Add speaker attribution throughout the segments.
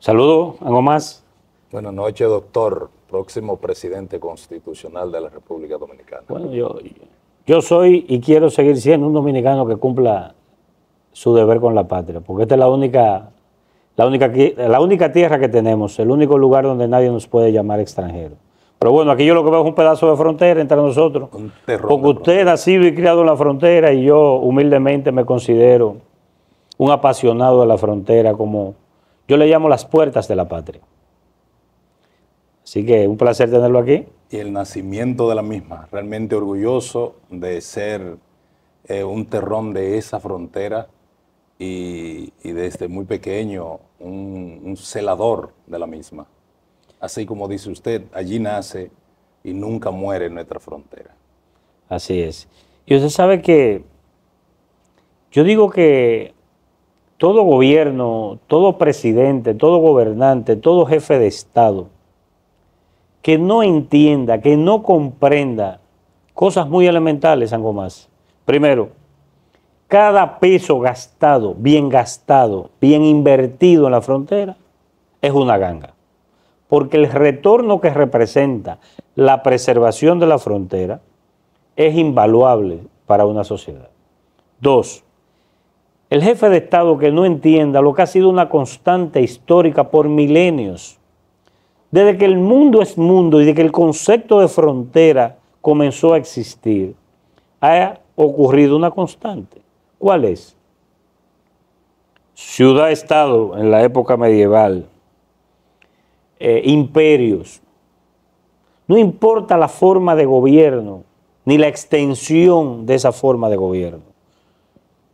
Speaker 1: Saludos, algo más.
Speaker 2: Buenas noches, doctor, próximo presidente constitucional de la República Dominicana.
Speaker 1: Bueno, yo soy y quiero seguir siendo un dominicano que cumpla su deber con la patria, porque esta es la única tierra que tenemos, el único lugar donde nadie nos puede llamar extranjero. Pero bueno, aquí yo lo que veo es un pedazo de frontera entre nosotros, porque usted nacido y criado en la frontera y yo humildemente me considero un apasionado de la frontera, como yo le llamo las puertas de la patria. Así que un placer tenerlo aquí.
Speaker 2: Y el nacimiento de la misma, realmente orgulloso de ser un terrón de esa frontera y desde muy pequeño un celador de la misma. Así como dice usted, allí nace y nunca muere en nuestra frontera.
Speaker 1: Así es. Y usted sabe que yo digo que todo gobierno, todo presidente, todo gobernante, todo jefe de Estado que no entienda, que no comprenda cosas muy elementales, algo más. Primero, cada peso gastado, bien invertido en la frontera, es una ganga. Porque el retorno que representa la preservación de la frontera es invaluable para una sociedad. Dos, el jefe de Estado que no entienda lo que ha sido una constante histórica por milenios, desde que el mundo es mundo y desde que el concepto de frontera comenzó a existir, ha ocurrido una constante. ¿Cuál es? Ciudad-estado en la época medieval, imperios. No importa la forma de gobierno, ni la extensión de esa forma de gobierno.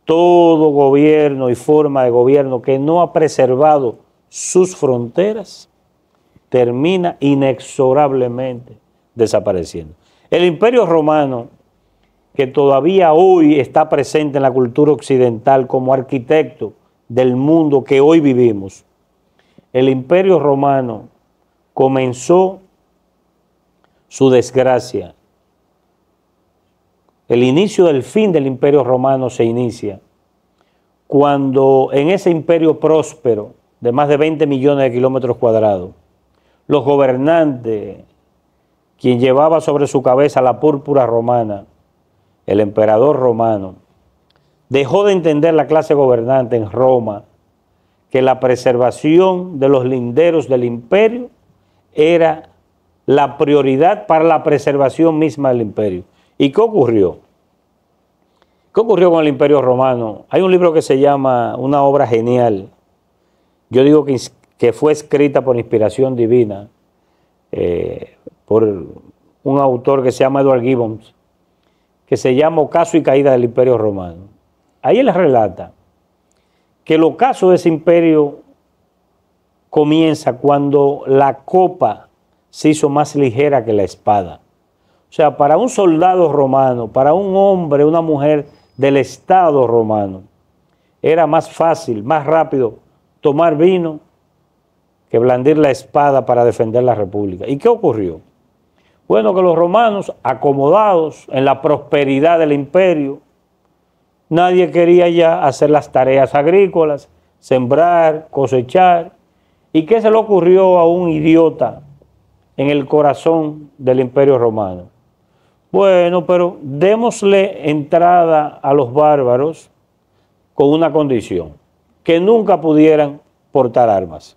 Speaker 1: Todo gobierno y forma de gobierno que no ha preservado sus fronteras termina inexorablemente desapareciendo. El Imperio Romano, que todavía hoy está presente en la cultura occidental como arquitecto del mundo que hoy vivimos, el Imperio Romano comenzó su desgracia. El inicio del fin del Imperio Romano se inicia cuando en ese imperio próspero de más de 20 millones de kilómetros cuadrados, los gobernantes, quien llevaba sobre su cabeza la púrpura romana, el emperador romano, dejó de entender la clase gobernante en Roma que la preservación de los linderos del imperio era la prioridad para la preservación misma del imperio. ¿Y qué ocurrió? ¿Qué ocurrió con el Imperio Romano? Hay un libro que se llama, una obra genial, yo digo que fue escrita por inspiración divina, por un autor que se llama Edward Gibbons, que se llama Ocaso y Caída del Imperio Romano. Ahí él relata que el ocaso de ese imperio comienza cuando la copa se hizo más ligera que la espada. O sea, para un soldado romano, para un hombre, una mujer del Estado romano, era más fácil, más rápido tomar vino que blandir la espada para defender la república. ¿Y qué ocurrió? Bueno, que los romanos, acomodados en la prosperidad del imperio, nadie quería ya hacer las tareas agrícolas, sembrar, cosechar. ¿Y qué se le ocurrió a un idiota en el corazón del Imperio Romano? Bueno, pero démosle entrada a los bárbaros con una condición, que nunca pudieran portar armas.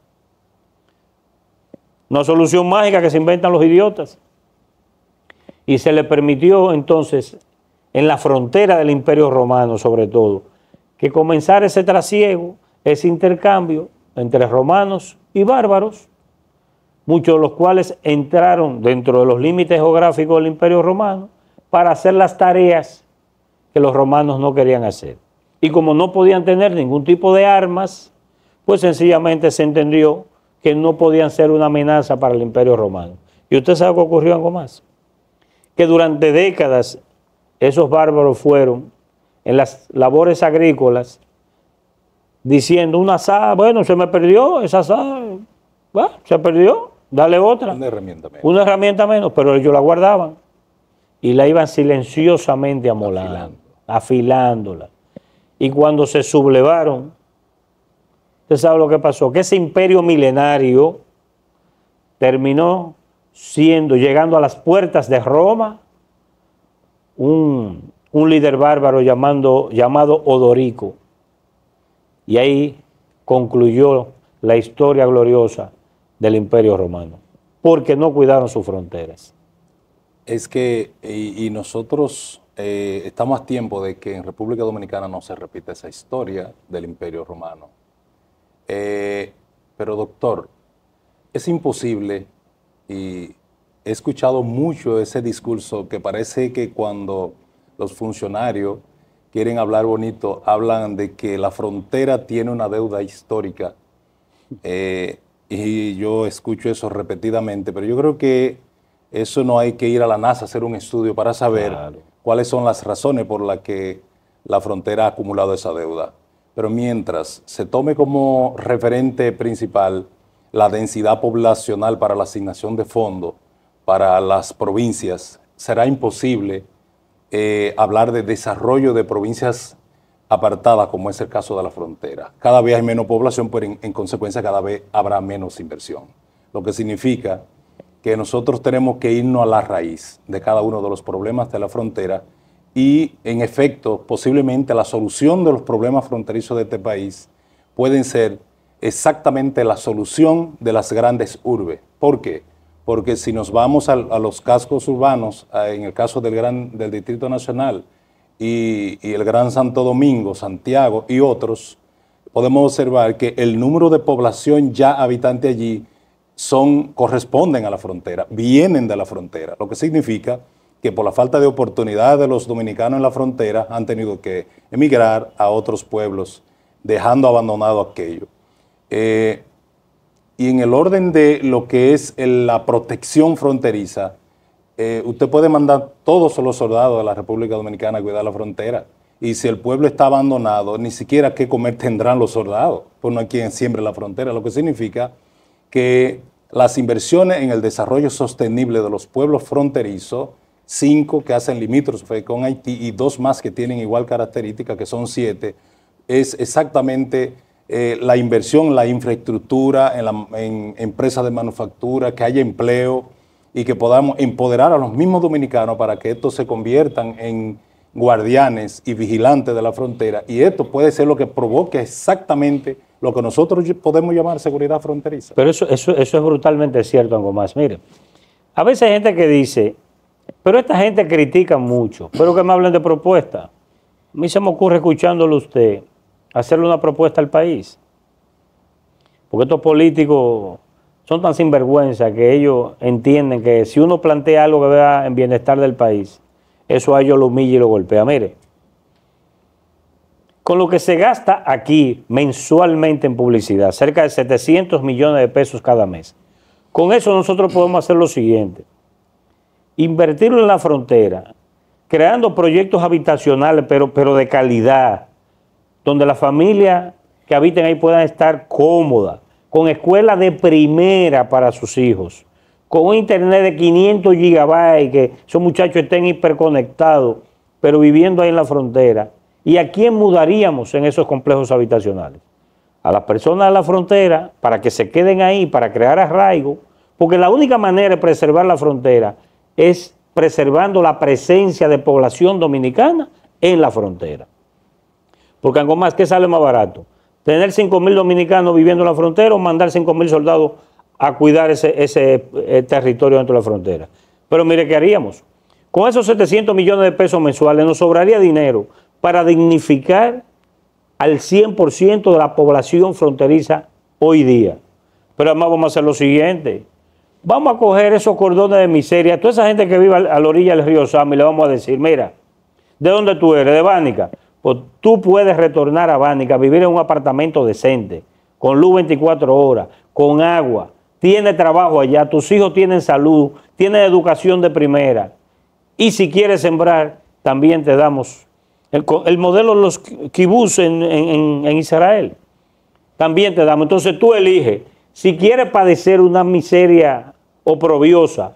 Speaker 1: Una solución mágica que se inventan los idiotas. Y se le permitió entonces, en la frontera del Imperio Romano sobre todo, que comenzara ese trasiego, ese intercambio entre romanos y bárbaros, muchos de los cuales entraron dentro de los límites geográficos del Imperio Romano para hacer las tareas que los romanos no querían hacer. Y como no podían tener ningún tipo de armas, pues sencillamente se entendió que no podían ser una amenaza para el Imperio Romano. ¿Y usted sabe qué ocurrió algo más? Que durante décadas esos bárbaros fueron en las labores agrícolas diciendo una azada, bueno, se me perdió esa azada, bueno, se perdió, dale otra. Una herramienta menos, pero ellos la guardaban y la iban silenciosamente amolando, afilándola. Y cuando se sublevaron Usted sabe lo que pasó, que ese imperio milenario terminó llegando a las puertas de Roma, un líder bárbaro llamado Odorico. Y ahí concluyó la historia gloriosa del Imperio Romano, porque no cuidaron sus fronteras.
Speaker 2: Es que, y nosotros estamos a tiempo de que en República Dominicana no se repita esa historia del Imperio Romano. Pero doctor, es imposible, y he escuchado mucho ese discurso que parece que cuando los funcionarios quieren hablar bonito, hablan de que la frontera tiene una deuda histórica. Y yo escucho eso repetidamente, pero yo creo que eso no hay que ir a la NASA a hacer un estudio para saber cuáles son las razones por las que la frontera ha acumulado esa deuda. Pero mientras se tome como referente principal la densidad poblacional para la asignación de fondos para las provincias, será imposible hablar de desarrollo de provincias apartadas, como es el caso de la frontera. Cada vez hay menos población, pero en consecuencia cada vez habrá menos inversión. Lo que significa que nosotros tenemos que irnos a la raíz de cada uno de los problemas de la frontera y, en efecto, posiblemente la solución de los problemas fronterizos de este país pueden ser exactamente la solución de las grandes urbes. ¿Por qué? Porque si nos vamos a los cascos urbanos, en el caso del Distrito Nacional y el Gran Santo Domingo, Santiago y otros, podemos observar que el número de población ya habitante allí corresponden a la frontera, vienen de la frontera, lo que significa que por la falta de oportunidad de los dominicanos en la frontera han tenido que emigrar a otros pueblos, dejando abandonado aquello. Y en el orden de lo que es la protección fronteriza, usted puede mandar todos los soldados de la República Dominicana a cuidar la frontera. Y si el pueblo está abandonado, ni siquiera qué comer tendrán los soldados, pues no hay quien siembre la frontera, lo que significa que las inversiones en el desarrollo sostenible de los pueblos fronterizos, 5 que hacen limítrofe con Haití y 2 más que tienen igual característica, que son 7, es exactamente la inversión, la infraestructura, en empresas de manufactura, que haya empleo y que podamos empoderar a los mismos dominicanos para que estos se conviertan en guardianes y vigilantes de la frontera. Y esto puede ser lo que provoque exactamente lo que nosotros podemos llamar seguridad fronteriza.
Speaker 1: Pero eso es brutalmente cierto, Angomás. Mire, a veces hay gente que dice, pero esta gente critica mucho, pero que me hablen de propuestas. A mí se me ocurre, escuchándolo a usted, hacerle una propuesta al país. Porque estos políticos son tan sinvergüenza que ellos entienden que si uno plantea algo que vea en bienestar del país, eso a ellos lo humilla y lo golpea. Mire, con lo que se gasta aquí mensualmente en publicidad, cerca de 700 millones de pesos cada mes, con eso nosotros podemos hacer lo siguiente: invertirlo en la frontera, creando proyectos habitacionales, pero de calidad, donde las familias que habiten ahí puedan estar cómodas, con escuelas de primera para sus hijos, con un internet de 500 gigabytes, que esos muchachos estén hiperconectados, pero viviendo ahí en la frontera. ¿Y a quién mudaríamos en esos complejos habitacionales? A las personas de la frontera, para que se queden ahí, para crear arraigo, porque la única manera de preservar la frontera es preservando la presencia de población dominicana en la frontera. Porque algo más, ¿qué sale más barato? ¿Tener 5.000 dominicanos viviendo en la frontera o mandar 5.000 soldados a cuidar ese territorio dentro de la frontera? Pero mire, ¿qué haríamos? Con esos 700 millones de pesos mensuales nos sobraría dinero para dignificar al 100% de la población fronteriza hoy día. Pero además vamos a hacer lo siguiente: vamos a coger esos cordones de miseria, toda esa gente que vive a la orilla del río Sama, y le vamos a decir, mira, ¿de dónde tú eres? ¿De Bánica? Pues tú puedes retornar a Bánica, vivir en un apartamento decente, con luz 24 horas, con agua, tienes trabajo allá, tus hijos tienen salud, tienen educación de primera, y si quieres sembrar, también te damos el modelo de los kibutz en Israel. También te damos. Entonces tú eliges, si quieres padecer una miseria oprobiosa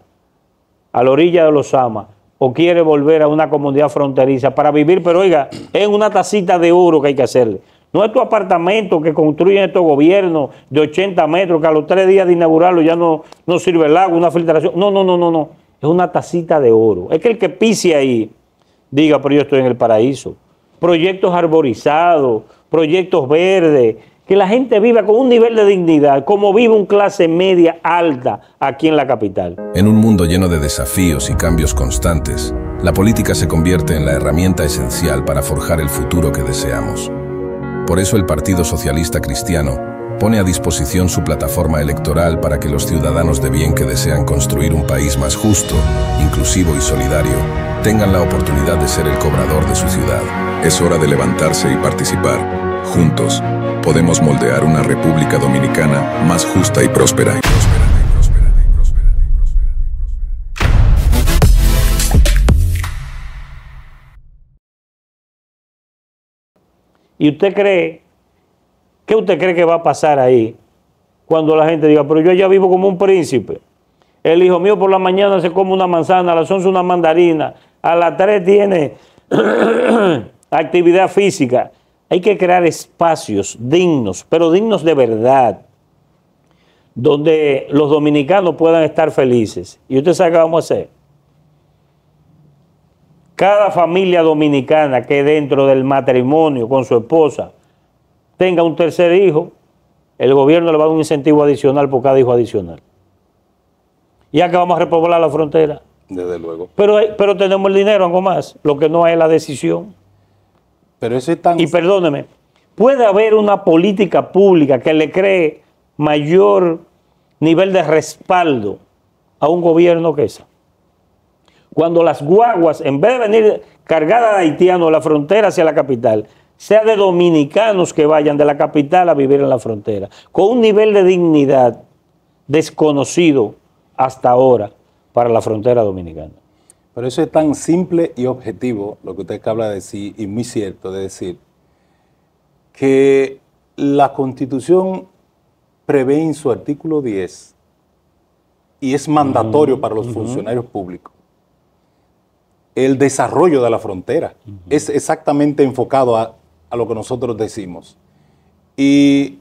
Speaker 1: a la orilla de los Sama, o quieres volver a una comunidad fronteriza para vivir, pero oiga, en una tacita de oro que hay que hacerle. No estos apartamentos que construyen estos gobiernos de 80 metros, que a los 3 días de inaugurarlo ya no sirve el agua, una filtración. No. Es una tacita de oro. Es que el que pise ahí diga, pero yo estoy en el paraíso. Proyectos arborizados, proyectos verdes, que la gente viva con un nivel de dignidad, como vive un clase media alta aquí en la capital.
Speaker 3: En un mundo lleno de desafíos y cambios constantes, la política se convierte en la herramienta esencial para forjar el futuro que deseamos. Por eso el Partido Socialista Cristiano pone a disposición su plataforma electoral para que los ciudadanos de bien que desean construir un país más justo, inclusivo y solidario, tengan la oportunidad de ser el cobrador de su ciudad. Es hora de levantarse y participar. Juntos, podemos moldear una República Dominicana más justa y próspera.
Speaker 1: ¿Y usted cree, qué usted cree que va a pasar ahí cuando la gente diga, pero yo ya vivo como un príncipe? El hijo mío por la mañana se come una manzana, a las 11 una mandarina, a las 3 tiene actividad física. Hay que crear espacios dignos, pero dignos de verdad, donde los dominicanos puedan estar felices. ¿Y usted sabe qué vamos a hacer? Cada familia dominicana que dentro del matrimonio con su esposa tenga un tercer hijo, el gobierno le va a dar un incentivo adicional por cada hijo adicional. Ya que vamos a repoblar la frontera.
Speaker 2: Desde luego.
Speaker 1: Pero tenemos el dinero, algo más. Lo que no hay es la decisión.
Speaker 2: Pero eso es tan...
Speaker 1: Y perdóneme, puede haber una política pública que le cree mayor nivel de respaldo a un gobierno que esa. Cuando las guaguas, en vez de venir cargadas de haitianos a la frontera hacia la capital, sea de dominicanos que vayan de la capital a vivir en la frontera, con un nivel de dignidad desconocido hasta ahora para la frontera dominicana.
Speaker 2: Pero eso es tan simple y objetivo, lo que usted acaba de decir, y muy cierto de decir, que la Constitución prevé en su artículo 10, y es mandatorio para los funcionarios públicos, el desarrollo de la frontera. Es exactamente enfocado a lo que nosotros decimos. Y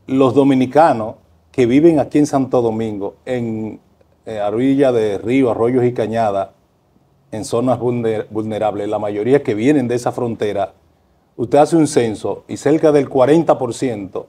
Speaker 2: los dominicanos que viven aquí en Santo Domingo, en orilla de ríos, arroyos y cañadas, en zonas vulnerables, la mayoría que vienen de esa frontera, usted hace un censo y cerca del 40%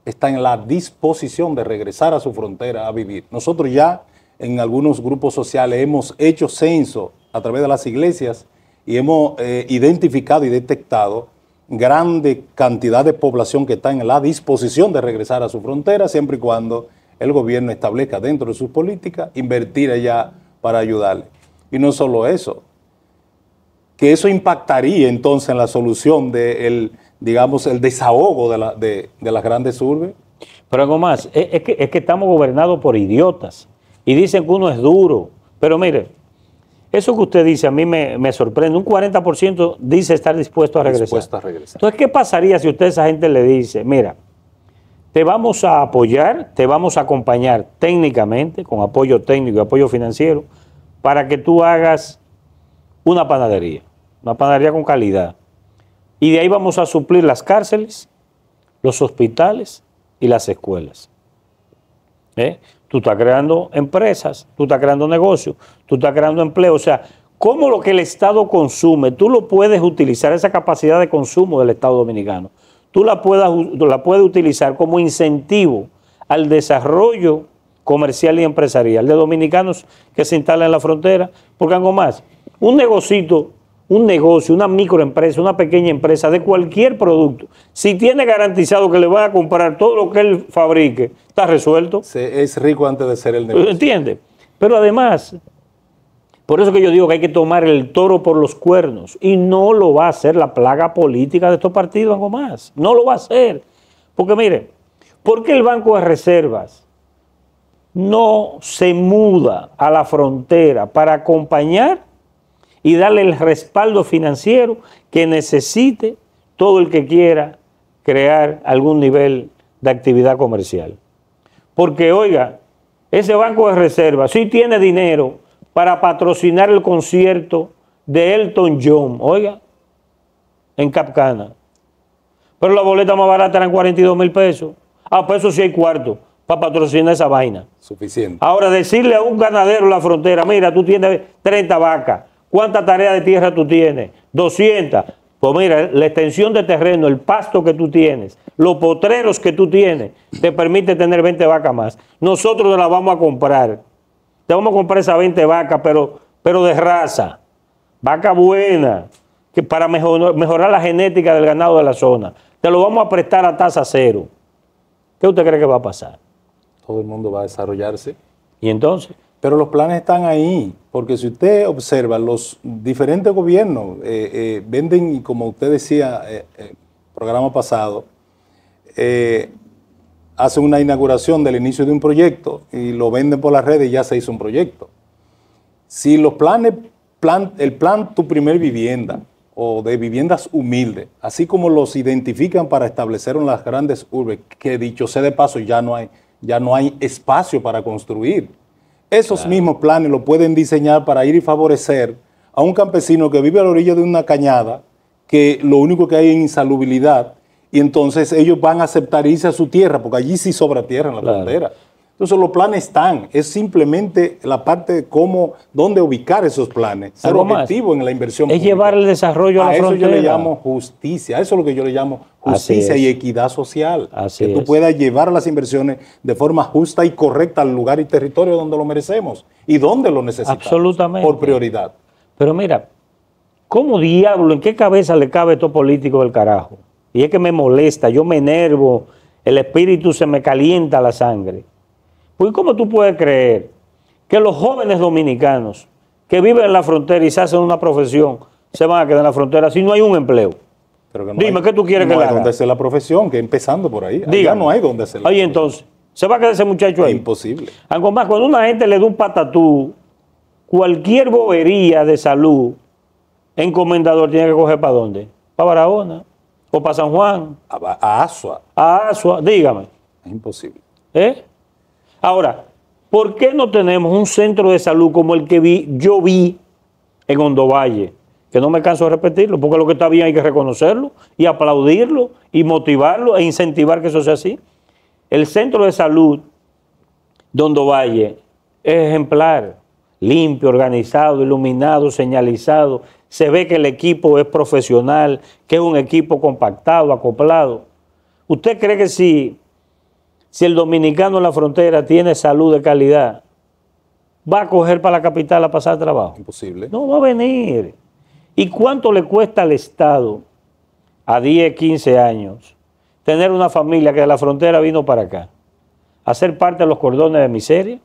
Speaker 2: está en la disposición de regresar a su frontera a vivir. Nosotros ya en algunos grupos sociales hemos hecho censo a través de las iglesias y hemos identificado y detectado grande cantidad de población que está en la disposición de regresar a su frontera, siempre y cuando el gobierno establezca dentro de sus políticas invertir allá para ayudarle. Y no solo eso, que eso impactaría entonces en la solución del, digamos, el desahogo de las grandes urbes.
Speaker 1: Pero algo más, es que estamos gobernados por idiotas y dicen que uno es duro. Pero mire, eso que usted dice a mí me sorprende. Un 40% dice estar dispuesto a regresar. Entonces, ¿qué pasaría si usted a esa gente le dice, mira, te vamos a apoyar, te vamos a acompañar técnicamente, con apoyo técnico y apoyo financiero, para que tú hagas una panadería con calidad. Y de ahí vamos a suplir las cárceles, los hospitales y las escuelas. Tú estás creando empresas, tú estás creando negocios, tú estás creando empleo. O sea, cómo lo que el Estado consume, tú lo puedes utilizar, esa capacidad de consumo del Estado dominicano, tú la puedes utilizar como incentivo al desarrollo comercial y empresarial de dominicanos que se instalan en la frontera. Porque algo más, un negocio, una microempresa, una pequeña empresa de cualquier producto, si tiene garantizado que le van a comprar todo lo que él fabrique, está resuelto.
Speaker 2: Es rico antes de ser el negocio.
Speaker 1: ¿Entiende? Pero además, por eso que yo digo que hay que tomar el toro por los cuernos, y no lo va a hacer la plaga política de estos partidos, algo más. No lo va a hacer. Porque mire, ¿por qué el Banco de Reservas no se muda a la frontera para acompañar y darle el respaldo financiero que necesite todo el que quiera crear algún nivel de actividad comercial? Porque, oiga, ese Banco de Reserva sí tiene dinero para patrocinar el concierto de Elton John, oiga, en Cap Cana. Pero la boleta más barata eran 42,000 pesos. Ah, pues eso sí hay cuarto para patrocinar esa vaina.
Speaker 2: Suficiente.
Speaker 1: Ahora, decirle a un ganadero en la frontera, mira, tú tienes 30 vacas, ¿cuántas tareas de tierra tú tienes? 200. Pues mira, la extensión de terreno, el pasto que tú tienes, los potreros que tú tienes, te permite tener 20 vacas más. Nosotros te las vamos a comprar. Te vamos a comprar esas 20 vacas, pero de raza. Vaca buena, que para mejorar la genética del ganado de la zona. Te lo vamos a prestar a tasa cero. ¿Qué usted cree que va a pasar?
Speaker 2: Todo el mundo va a desarrollarse.
Speaker 1: ¿Y entonces?
Speaker 2: Pero los planes están ahí, porque si usted observa, los diferentes gobiernos venden, y como usted decía programa pasado, hacen una inauguración del inicio de un proyecto y lo venden por las redes y ya se hizo un proyecto. Si los planes, el plan Tu Primer Vivienda o de viviendas humildes, así como los identifican para establecer en las grandes urbes, que dicho sea de paso ya no hay espacio para construir. Esos mismos planes lo pueden diseñar para ir y favorecer a un campesino que vive a la orilla de una cañada, que lo único que hay es insalubridad, y entonces ellos van a aceptar irse a su tierra, porque allí sí sobra tierra en la frontera. Entonces los planes están, es simplemente la parte de cómo, dónde ubicar esos planes, ser objetivo en la inversión
Speaker 1: pública. Es llevar el desarrollo a la frontera.
Speaker 2: A eso yo le llamo justicia, a eso es lo que yo le llamo justicia y equidad social.
Speaker 1: Así
Speaker 2: que tú puedas llevar las inversiones de forma justa y correcta al lugar y territorio donde lo merecemos y donde lo necesitamos.
Speaker 1: Absolutamente.
Speaker 2: Por prioridad.
Speaker 1: Pero mira, ¿cómo diablo, en qué cabeza le cabe esto político del carajo? Y es que me molesta, yo me enervo, el espíritu se me calienta la sangre. Pues ¿cómo tú puedes creer que los jóvenes dominicanos que viven en la frontera y se hacen una profesión se van a quedar en la frontera si no hay un empleo?
Speaker 2: Pero que no
Speaker 1: Dime, ¿qué tú quieres que le haga?
Speaker 2: No hay donde hacer la profesión, que empezando por ahí.
Speaker 1: Ya
Speaker 2: no hay donde hacer la
Speaker 1: profesión. Entonces, ¿se va a quedar ese muchacho ahí?
Speaker 2: Es imposible.
Speaker 1: Algo más, cuando una gente le da un patatú, cualquier bobería de salud, encomendador tiene que coger ¿para dónde? ¿Para Barahona? ¿O para San Juan?
Speaker 2: A Asua.
Speaker 1: A Asua, dígame.
Speaker 2: Es imposible.
Speaker 1: Ahora, ¿por qué no tenemos un centro de salud como el que yo vi en Hondo Valle? Que no me canso de repetirlo, porque lo que está bien hay que reconocerlo y aplaudirlo y motivarlo e incentivar que eso sea así. El centro de salud de Hondo Valle es ejemplar, limpio, organizado, iluminado, señalizado. Se ve que el equipo es profesional, que es un equipo compactado, acoplado. ¿Usted cree que si el dominicano en la frontera tiene salud de calidad, va a coger para la capital a pasar trabajo?
Speaker 2: Imposible.
Speaker 1: No va a venir. ¿Y cuánto le cuesta al Estado a 10, 15 años tener una familia que de la frontera vino para acá a ser parte de los cordones de miseria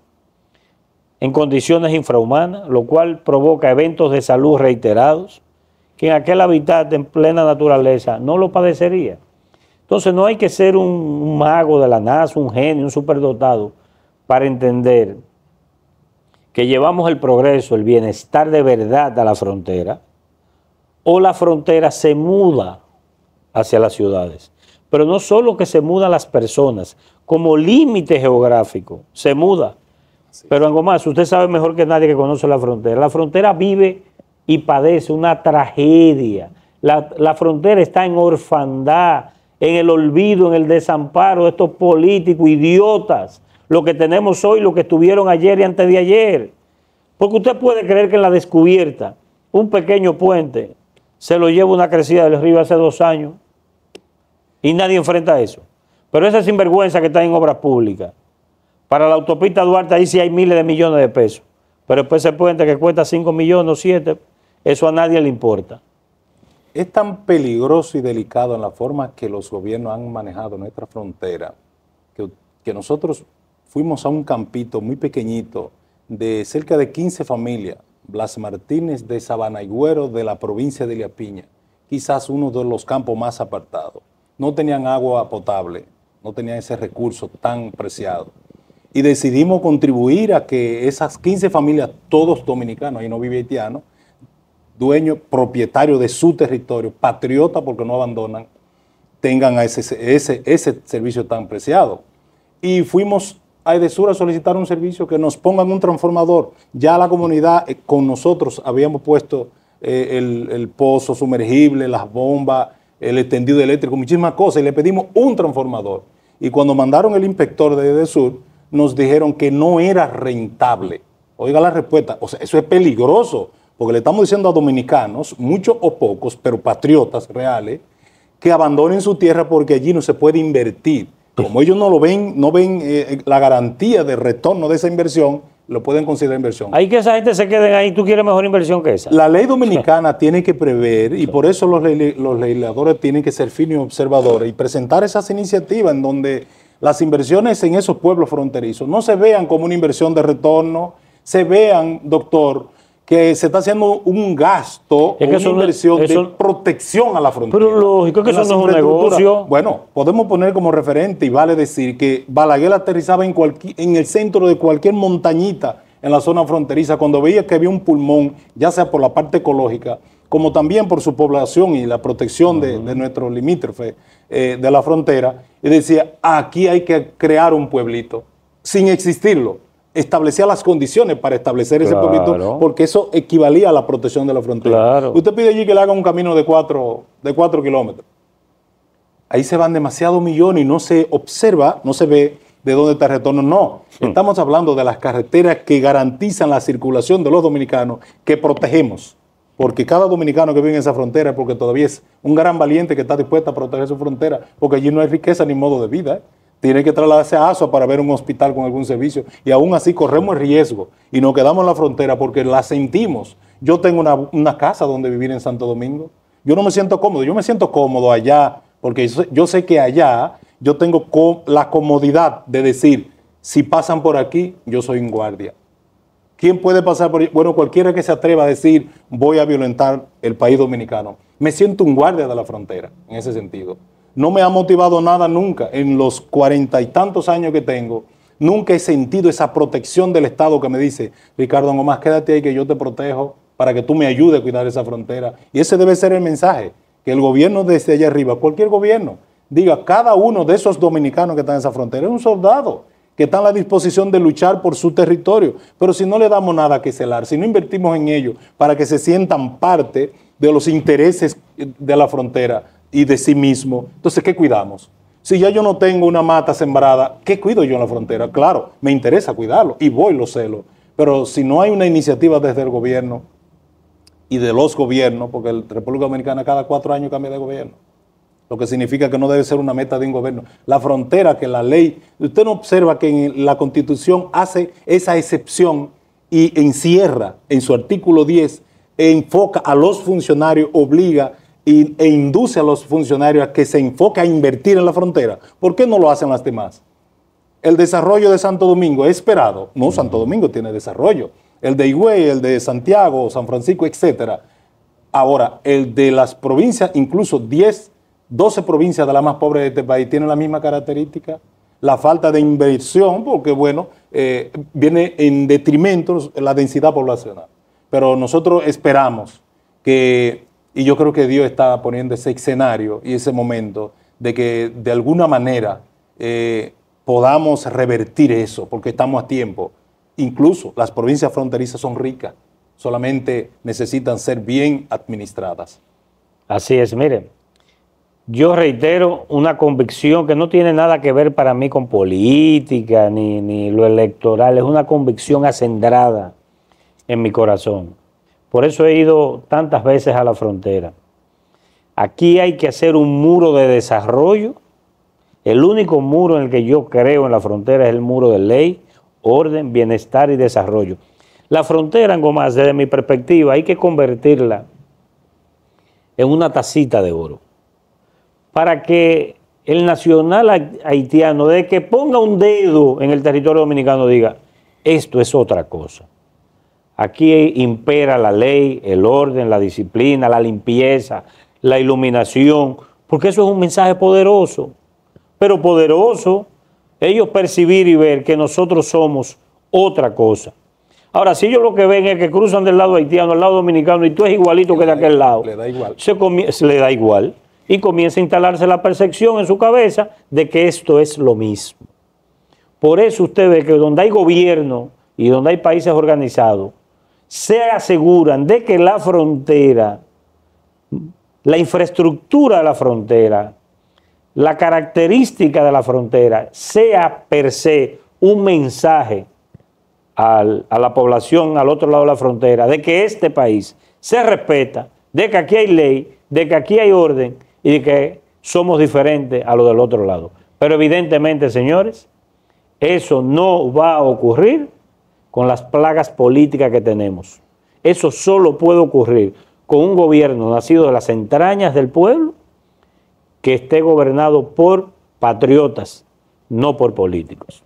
Speaker 1: en condiciones infrahumanas, lo cual provoca eventos de salud reiterados que en aquel hábitat en plena naturaleza no lo padecería? Entonces no hay que ser un mago de la NASA, un genio, un superdotado para entender que llevamos el progreso, el bienestar de verdad a la frontera, o la frontera se muda hacia las ciudades. Pero no solo que se mudan las personas, como límite geográfico, se muda. Pero algo más, usted sabe mejor que nadie que conoce la frontera. La frontera vive y padece una tragedia. La frontera está en orfandad, en el olvido, en el desamparo de estos políticos idiotas, lo que tenemos hoy, lo que estuvieron ayer y antes de ayer. Porque usted puede creer que en la descubierta, un pequeño puente, se lo lleva una crecida del río hace 2 años y nadie enfrenta eso. Pero esa sinvergüenza que está en obras públicas, para la autopista Duarte ahí sí hay miles de millones de pesos, pero después ese puente que cuesta 5 millones o 7, eso a nadie le importa.
Speaker 2: Es tan peligroso y delicado en la forma que los gobiernos han manejado nuestra frontera, que nosotros fuimos a un campito muy pequeñito de cerca de 15 familias, Blas Martínez de Sabanaigüero, de la provincia de Liapiña, quizás uno de los campos más apartados. No tenían agua potable, no tenían ese recurso tan preciado. Y decidimos contribuir a que esas 15 familias, todos dominicanos, ahí no vive haitiano, dueños, propietarios de su territorio, patriotas porque no abandonan, tengan ese servicio tan preciado. Y fuimos a Edesur a solicitar un servicio que nos pongan un transformador. Ya la comunidad con nosotros habíamos puesto el pozo sumergible, las bombas, el extendido eléctrico, muchísimas cosas, y le pedimos un transformador. Y cuando mandaron el inspector de EDESUR, nos dijeron que no era rentable. Oiga la respuesta, o sea, eso es peligroso, porque le estamos diciendo a dominicanos, muchos o pocos, pero patriotas reales, que abandonen su tierra porque allí no se puede invertir. Como ellos no lo ven, no ven la garantía de retorno de esa inversión, lo pueden considerar inversión.
Speaker 1: Hay que esa gente se queden ahí, tú quieres mejor inversión que esa.
Speaker 2: La ley dominicana tiene que prever, y por eso los legisladores tienen que ser finos y observadores y presentar esas iniciativas en donde las inversiones en esos pueblos fronterizos no se vean como una inversión de retorno, se vean, doctor, que se está haciendo un gasto, una inversión de protección a la frontera.
Speaker 1: Pero lógico que eso no es un negocio.
Speaker 2: Bueno, podemos poner como referente, y vale decir que Balaguer aterrizaba en el centro de cualquier montañita en la zona fronteriza, cuando veía que había un pulmón, ya sea por la parte ecológica, como también por su población y la protección de nuestro limítrofe de la frontera, y decía, aquí hay que crear un pueblito, sin existirlo. Establecía las condiciones para establecer ese pueblito, porque eso equivalía a la protección de la frontera.
Speaker 1: Claro.
Speaker 2: Usted pide allí que le haga un camino de 4 kilómetros. Ahí se van demasiados millones y no se observa, no se ve de dónde está el retorno. No, estamos hablando de las carreteras que garantizan la circulación de los dominicanos, que protegemos. Porque cada dominicano que vive en esa frontera, porque todavía es un gran valiente que está dispuesto a proteger su frontera, porque allí no hay riqueza ni modo de vida. Tiene que trasladarse a Asua para ver un hospital con algún servicio, y aún así corremos el riesgo y nos quedamos en la frontera porque la sentimos. Yo tengo una casa donde vivir en Santo Domingo. Yo no me siento cómodo, yo me siento cómodo allá, porque yo sé que allá yo tengo la comodidad de decir, si pasan por aquí, yo soy un guardia. ¿Quién puede pasar por ahí? Bueno, cualquiera que se atreva a decir, voy a violentar el país dominicano. Me siento un guardia de la frontera, en ese sentido. No me ha motivado nada nunca. En los 40 y tantos años que tengo, nunca he sentido esa protección del Estado que me dice, Ricardo Gómez, quédate ahí que yo te protejo para que tú me ayudes a cuidar esa frontera. Y ese debe ser el mensaje, que el gobierno desde allá arriba, cualquier gobierno, diga, cada uno de esos dominicanos que están en esa frontera es un soldado que está a la disposición de luchar por su territorio. Pero si no le damos nada que celar, si no invertimos en ellos para que se sientan parte de los intereses de la frontera y de sí mismo, entonces, ¿qué cuidamos? Si ya yo no tengo una mata sembrada, ¿qué cuido yo en la frontera? Claro, me interesa cuidarlo y voy lo celo. Pero si no hay una iniciativa desde el gobierno y de los gobiernos, porque la República Dominicana cada 4 años cambia de gobierno, lo que significa que no debe ser una meta de un gobierno. La frontera, que la ley, usted no observa que en la Constitución hace esa excepción y encierra en su artículo 10, enfoca a los funcionarios, obliga e induce a los funcionarios a que se enfoque a invertir en la frontera. ¿Por qué no lo hacen las demás? El desarrollo de Santo Domingo es esperado. No, Santo Domingo tiene desarrollo. El de Higüey, el de Santiago, San Francisco, etcétera. Ahora, el de las provincias, incluso 12 provincias de las más pobres de este país tienen la misma característica. La falta de inversión, porque bueno, viene en detrimento de la densidad poblacional. Pero nosotros esperamos que, y yo creo que Dios está poniendo ese escenario y ese momento de que de alguna manera podamos revertir eso, porque estamos a tiempo. Incluso las provincias fronterizas son ricas, solamente necesitan ser bien administradas.
Speaker 1: Así es, miren, yo reitero una convicción que no tiene nada que ver para mí con política ni lo electoral, es una convicción acendrada en mi corazón. Por eso he ido tantas veces a la frontera. Aquí hay que hacer un muro de desarrollo. El único muro en el que yo creo en la frontera es el muro de ley, orden, bienestar y desarrollo. La frontera, en Gómez, desde mi perspectiva, hay que convertirla en una tacita de oro para que el nacional haitiano, de que ponga un dedo en el territorio dominicano, diga, esto es otra cosa. Aquí impera la ley, el orden, la disciplina, la limpieza, la iluminación, porque eso es un mensaje poderoso, pero poderoso ellos percibir y ver que nosotros somos otra cosa. Ahora, si ellos lo que ven es que cruzan del lado haitiano al lado dominicano y tú es igualito que de aquel lado,
Speaker 2: le da igual.
Speaker 1: Se le da igual y comienza a instalarse la percepción en su cabeza de que esto es lo mismo. Por eso usted ve que donde hay gobierno y donde hay países organizados, se aseguran de que la frontera la infraestructura de la frontera, la característica de la frontera, sea per se un mensaje a la población al otro lado de la frontera de que este país se respeta, de que aquí hay ley, de que aquí hay orden y de que somos diferentes a lo del otro lado. Pero evidentemente, señores, eso no va a ocurrir con las plagas políticas que tenemos. Eso solo puede ocurrir con un gobierno nacido de las entrañas del pueblo que esté gobernado por patriotas, no por políticos.